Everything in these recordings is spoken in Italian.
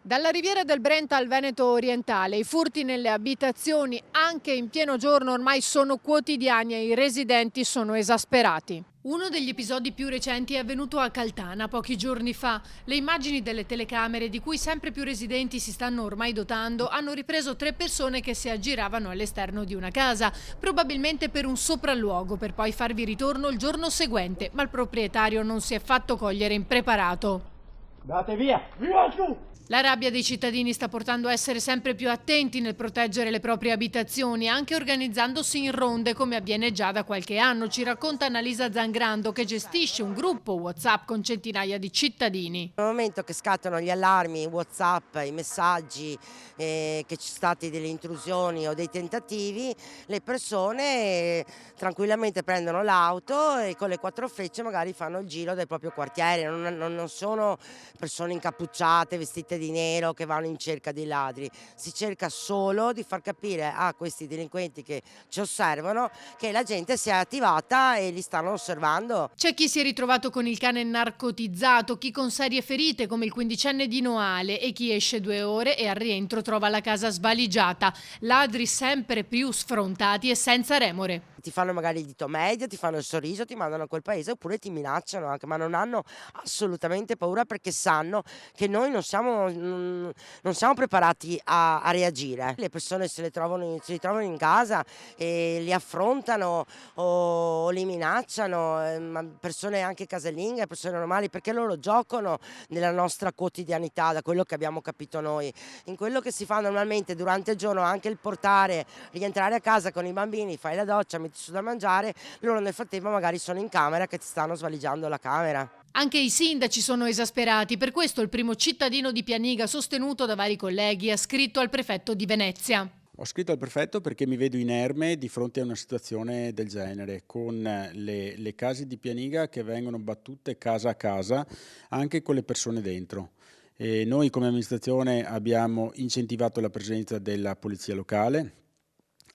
Dalla Riviera del Brenta al Veneto orientale, i furti nelle abitazioni anche in pieno giorno ormai sono quotidiani e i residenti sono esasperati. Uno degli episodi più recenti è avvenuto a Caltana pochi giorni fa. Le immagini delle telecamere, di cui sempre più residenti si stanno ormai dotando, hanno ripreso 3 persone che si aggiravano all'esterno di una casa, probabilmente per un sopralluogo, per poi farvi ritorno il giorno seguente, ma il proprietario non si è fatto cogliere impreparato. Andate via! Via su! La rabbia dei cittadini sta portando a essere sempre più attenti nel proteggere le proprie abitazioni, anche organizzandosi in ronde come avviene già da qualche anno, ci racconta Annalisa Zangrando, che gestisce un gruppo WhatsApp con centinaia di cittadini. Nel momento che scattano gli allarmi, i WhatsApp, i messaggi, che ci sono state delle intrusioni o dei tentativi, le persone tranquillamente prendono l'auto e con le 4 frecce magari fanno il giro del proprio quartiere. Non sono persone incappucciate, vestite di nero, che vanno in cerca di ladri. Si cerca solo di far capire a questi delinquenti che ci osservano che la gente si è attivata e li stanno osservando. C'è chi si è ritrovato con il cane narcotizzato, chi con serie ferite come il 15enne di Noale e chi esce 2 ore e al rientro trova la casa svaligiata. Ladri sempre più sfrontati e senza remore. Ti fanno magari il dito medio, ti fanno il sorriso, ti mandano a quel paese oppure ti minacciano anche, ma non hanno assolutamente paura perché sanno che noi non siamo preparati a reagire. Le persone si ritrovano in casa e li affrontano o li minacciano, persone anche casalinghe, persone normali, perché loro giocano nella nostra quotidianità, da quello che abbiamo capito noi. In quello che si fa normalmente durante il giorno, anche il portare, rientrare a casa con i bambini, fai la doccia, metti su da mangiare, loro nel frattempo magari sono in camera che ti stanno svaligiando la camera. Anche i sindaci sono esasperati, per questo il primo cittadino di Pianiga, sostenuto da vari colleghi, ha scritto al prefetto di Venezia. Ho scritto al prefetto perché mi vedo inerme di fronte a una situazione del genere, con le case di Pianiga che vengono battute casa a casa, anche con le persone dentro. E noi come amministrazione abbiamo incentivato la presenza della polizia locale,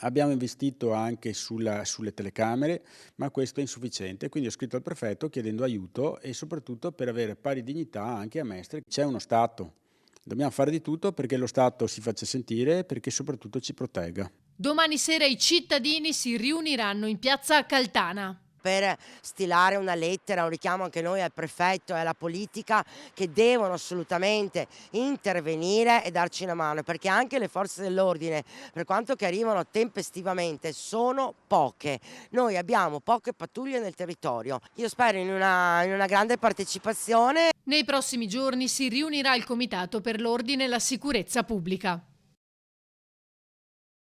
abbiamo investito anche sulle telecamere, ma questo è insufficiente, quindi ho scritto al prefetto chiedendo aiuto e soprattutto per avere pari dignità anche a Mestre. C'è uno Stato, dobbiamo fare di tutto perché lo Stato si faccia sentire e perché soprattutto ci protegga. Domani sera i cittadini si riuniranno in piazza Caltana Per stilare una lettera, un richiamo anche noi al prefetto e alla politica che devono assolutamente intervenire e darci una mano, perché anche le forze dell'ordine, per quanto che arrivano tempestivamente, sono poche. Noi abbiamo poche pattuglie nel territorio. Io spero in una grande partecipazione. Nei prossimi giorni si riunirà il Comitato per l'Ordine e la Sicurezza Pubblica.